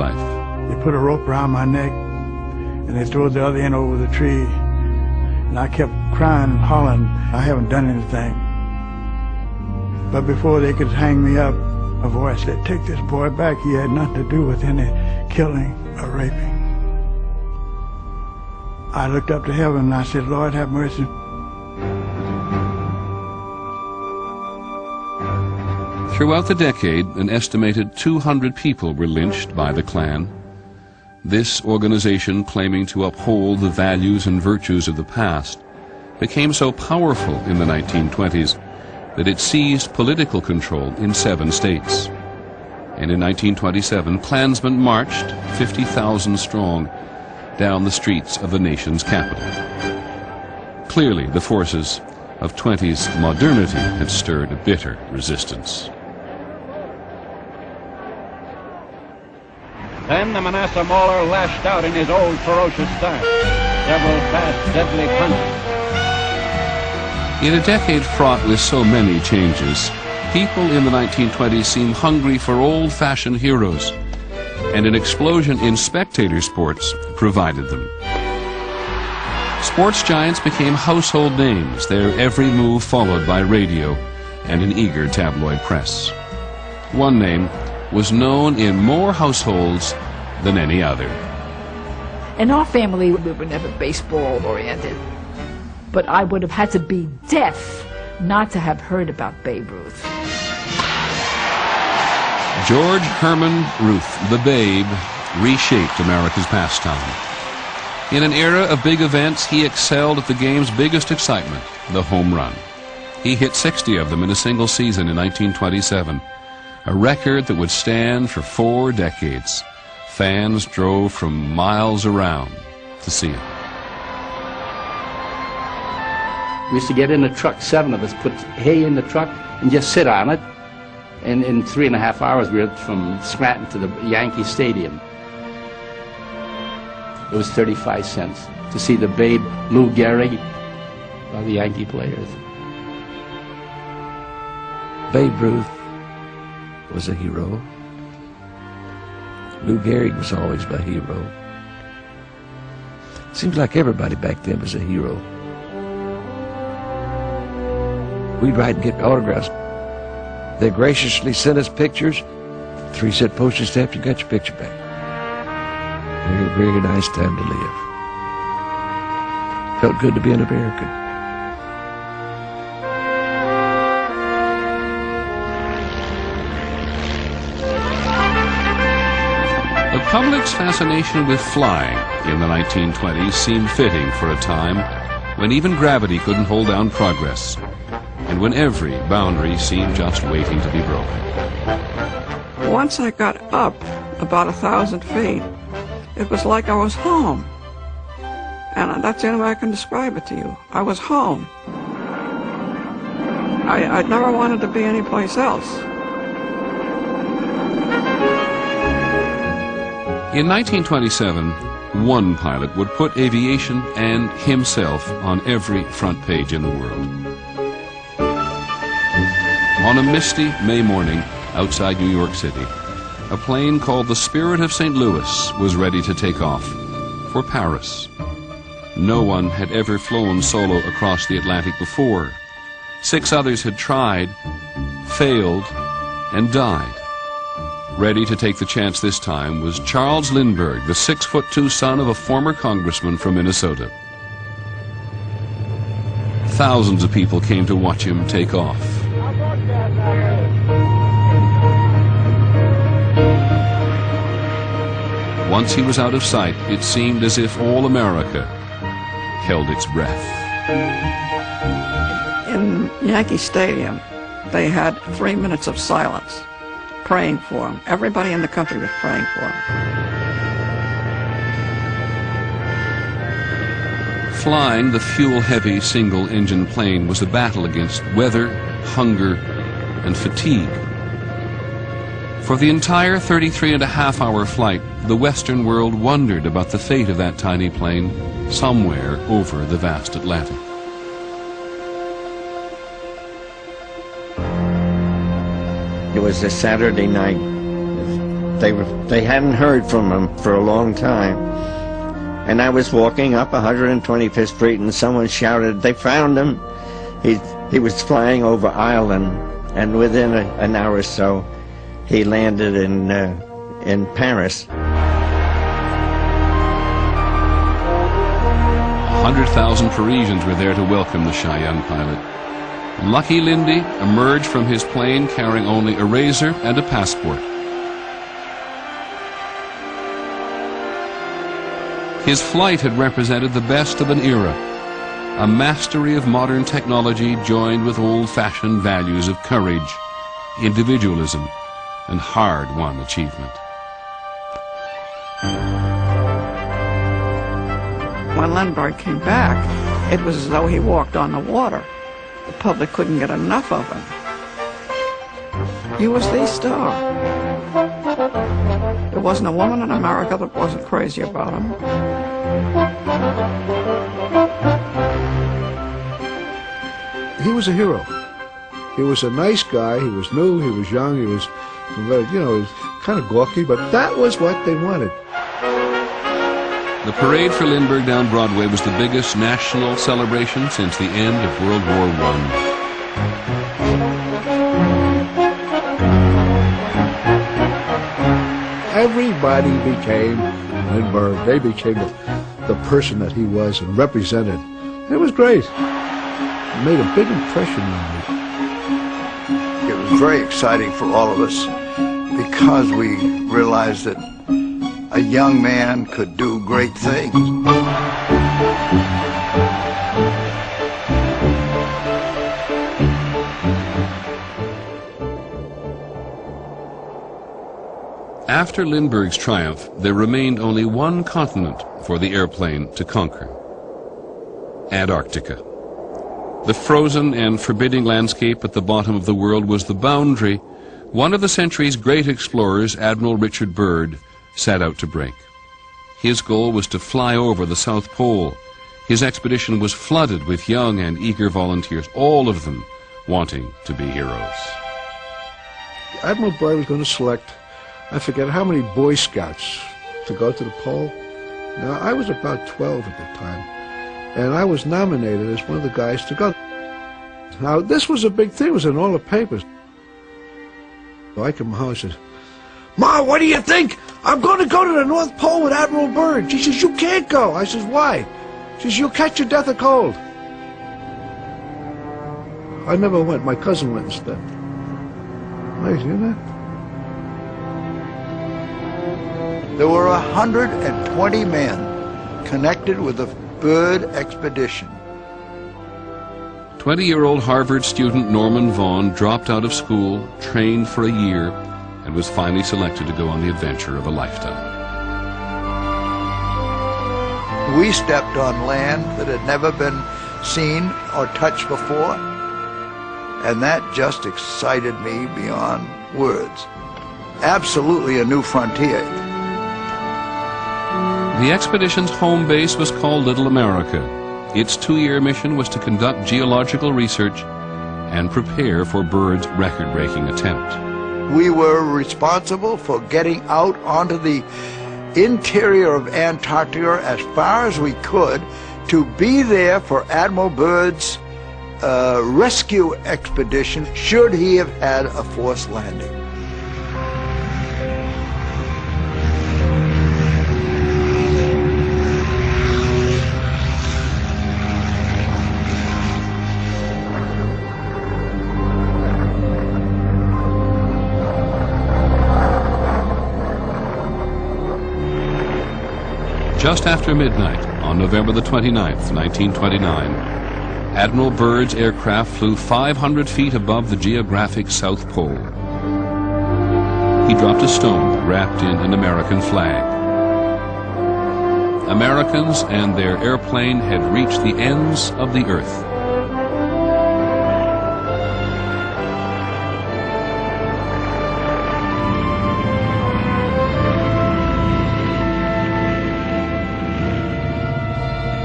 life. They put a rope around my neck and they threw the other end over the tree. And I kept crying and hollering, I haven't done anything. But before they could hang me up, a voice said, take this boy back. He had nothing to do with any killing or raping. I looked up to heaven and I said, Lord, have mercy. Throughout the decade, an estimated 200 people were lynched by the Klan. This organization, claiming to uphold the values and virtues of the past, became so powerful in the 1920s that it seized political control in 7 states. And in 1927, Klansmen marched, 50,000 strong, down the streets of the nation's capital. Clearly, the forces of 20s modernity had stirred a bitter resistance. Then the Manasseh Mauler lashed out in his old ferocious style. Several fast, deadly punches. In a decade fraught with so many changes, people in the 1920s seemed hungry for old-fashioned heroes, and an explosion in spectator sports provided them. Sports giants became household names, their every move followed by radio and an eager tabloid press. One name was known in more households than any other. In our family, we were never baseball-oriented, but I would have had to be deaf not to have heard about Babe Ruth. George Herman Ruth, the Babe, reshaped America's pastime. In an era of big events, he excelled at the game's biggest excitement, the home run. He hit 60 of them in a single season in 1927, a record that would stand for 4 decades. Fans drove from miles around to see it. We used to get in the truck, 7 of us, put hay in the truck and just sit on it. And in 3.5 hours, we were from Scranton to the Yankee Stadium. It was 35 cents to see the Babe, Lou Gehrig, all the Yankee players. Babe Ruth was a hero. Lou Gehrig was always my hero. Seems like everybody back then was a hero. We'd write and get autographs. They graciously sent us pictures. 3 cent postage stamps, you got your picture back. Very, very nice time to live. Felt good to be an American. The public's fascination with flying in the 1920s seemed fitting for a time when even gravity couldn't hold down progress, and when every boundary seemed just waiting to be broken. Once I got up about 1,000 feet, it was like I was home. And that's the only way I can describe it to you. I was home. I never wanted to be anyplace else. In 1927, one pilot would put aviation and himself on every front page in the world. On a misty May morning outside New York City, a plane called the Spirit of St. Louis was ready to take off for Paris. No one had ever flown solo across the Atlantic before. 6 others had tried, failed, and died. Ready to take the chance this time was Charles Lindbergh, the 6'2" son of a former congressman from Minnesota. Thousands of people came to watch him take off. Once he was out of sight, it seemed as if all America held its breath. In Yankee Stadium, they had 3 minutes of silence, praying for him. Everybody in the country was praying for him. Flying the fuel-heavy single-engine plane was a battle against weather, hunger, and fatigue. For the entire 33.5-hour flight, the Western world wondered about the fate of that tiny plane somewhere over the vast Atlantic. It was a Saturday night, They hadn't heard from him for a long time. And I was walking up 125th Street, and someone shouted, "They found him!" He was flying over Ireland, and within an hour or so, he landed in Paris. 100,000 Parisians were there to welcome the shy young pilot. Lucky Lindy emerged from his plane carrying only a razor and a passport. His flight had represented the best of an era, a mastery of modern technology joined with old-fashioned values of courage, individualism, and hard-won achievement. When Lindbergh came back, it was as though he walked on the water. The public couldn't get enough of him. He was the star. There wasn't a woman in America that wasn't crazy about him. He was a hero. He was a nice guy. He was new. He was young. He was, he was kind of gawky, but that was what they wanted. The parade for Lindbergh down Broadway was the biggest national celebration since the end of World War I. Everybody became Lindbergh. They became the person that he was and represented. It was great. It made a big impression on me. It was very exciting for all of us because we realized that a young man could do great things. After Lindbergh's triumph, there remained only one continent for the airplane to conquer: Antarctica. The frozen and forbidding landscape at the bottom of the world was the boundary one of the century's great explorers, Admiral Richard Byrd, set out to break. His goal was to fly over the South Pole. His expedition was flooded with young and eager volunteers, all of them wanting to be heroes. Admiral Byrd was going to select, I forget how many Boy Scouts to go to the pole. Now, I was about 12 at the time, and I was nominated as one of the guys to go. Now, this was a big thing. It was in all the papers. So I came home and said, "Ma, what do you think? I'm going to go to the North Pole with Admiral Byrd." She says, "You can't go." I says, "Why?" She says, "You'll catch your death of cold." I never went. My cousin went instead. Amazing, isn't it? There were 120 men connected with the Byrd expedition. 20-year-old Harvard student Norman Vaughn dropped out of school, trained for a year, and was finally selected to go on the adventure of a lifetime. We stepped on land that had never been seen or touched before, and that just excited me beyond words. Absolutely a new frontier. The expedition's home base was called Little America. Its 2-year mission was to conduct geological research and prepare for Byrd's record-breaking attempt. We were responsible for getting out onto the interior of Antarctica as far as we could to be there for Admiral Byrd's rescue expedition should he have had a forced landing. Just after midnight on November the 29th, 1929, Admiral Byrd's aircraft flew 500 feet above the geographic South Pole. He dropped a stone wrapped in an American flag. Americans and their airplane had reached the ends of the earth.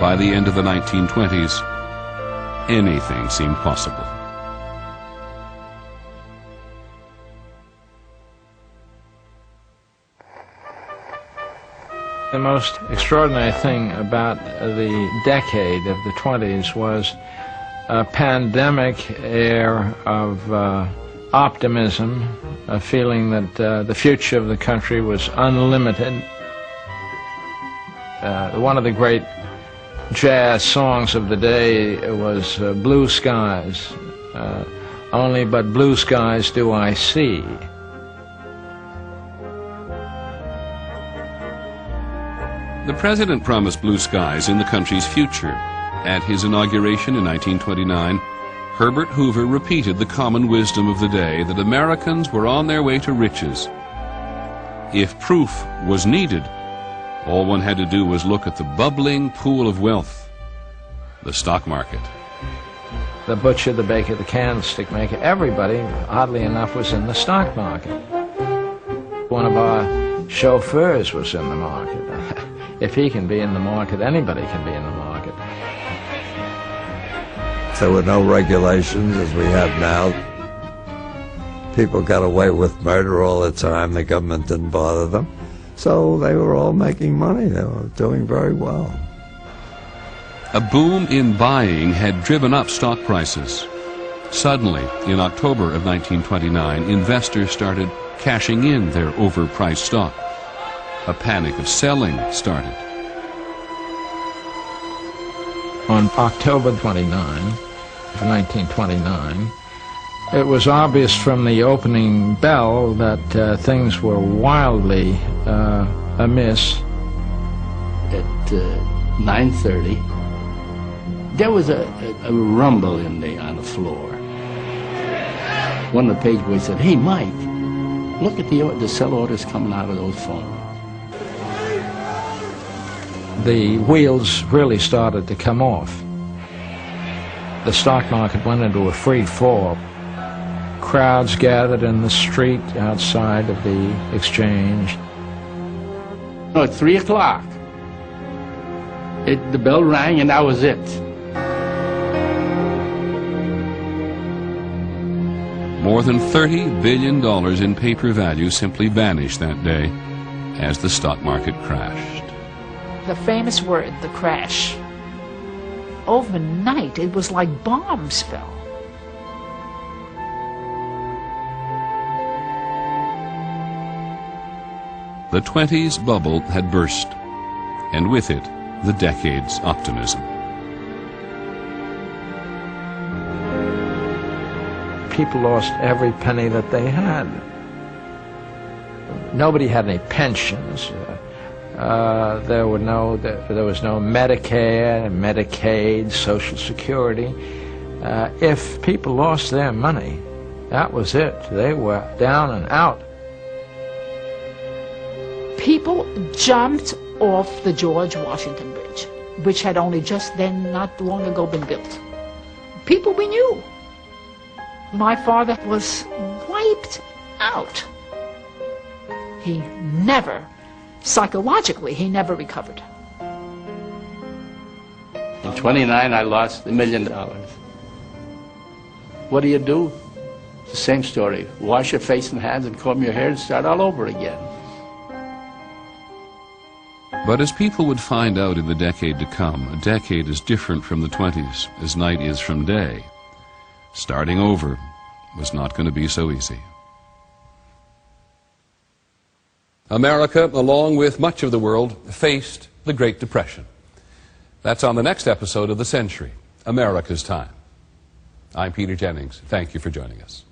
By the end of the 1920s, anything seemed possible. The most extraordinary thing about the decade of the 20s was a pandemic air of optimism, a feeling that the future of the country was unlimited. One of the great jazz songs of the day was Blue Skies, only but blue skies do I see. The president promised blue skies in the country's future. At his inauguration in 1929, Herbert Hoover repeated the common wisdom of the day that Americans were on their way to riches. If proof was needed, all one had to do was look at the bubbling pool of wealth, the stock market. The butcher, the baker, the candlestick maker, everybody, oddly enough, was in the stock market. One of our chauffeurs was in the market. If he can be in the market, anybody can be in the market. There were no regulations as we have now. People got away with murder all the time. The government didn't bother them. So they were all making money. They were doing very well. A boom in buying had driven up stock prices. Suddenly, in October of 1929, investors started cashing in their overpriced stock. A panic of selling started. On October 29, of 1929, it was obvious from the opening bell that things were wildly amiss. At 9:30, there was a rumble on the floor. One of the page boys said, "Hey, Mike, look at the sell orders coming out of those phones." The wheels really started to come off. The stock market went into a free fall. Crowds gathered in the street outside of the exchange. At 3 o'clock, the bell rang and that was it. More than $30 billion in paper value simply vanished that day as the stock market crashed. The famous word, the crash. Overnight, it was like bombs fell. The 20s bubble had burst, and with it, the decade's optimism. People lost every penny that they had. Nobody had any pensions. There was no Medicare, Medicaid, Social Security. If people lost their money, that was it. They were down and out. People jumped off the George Washington Bridge, which had only just then, not long ago, been built. People we knew. My father was wiped out. He never, psychologically, he never recovered. In 29, I lost $1 million. What do you do? It's the same story. Wash your face and hands and comb your hair and start all over again. But as people would find out in the decade to come, a decade is different from the 20s as night is from day. Starting over was not going to be so easy. America, along with much of the world, faced the Great Depression. That's on the next episode of The Century, America's Time. I'm Peter Jennings. Thank you for joining us.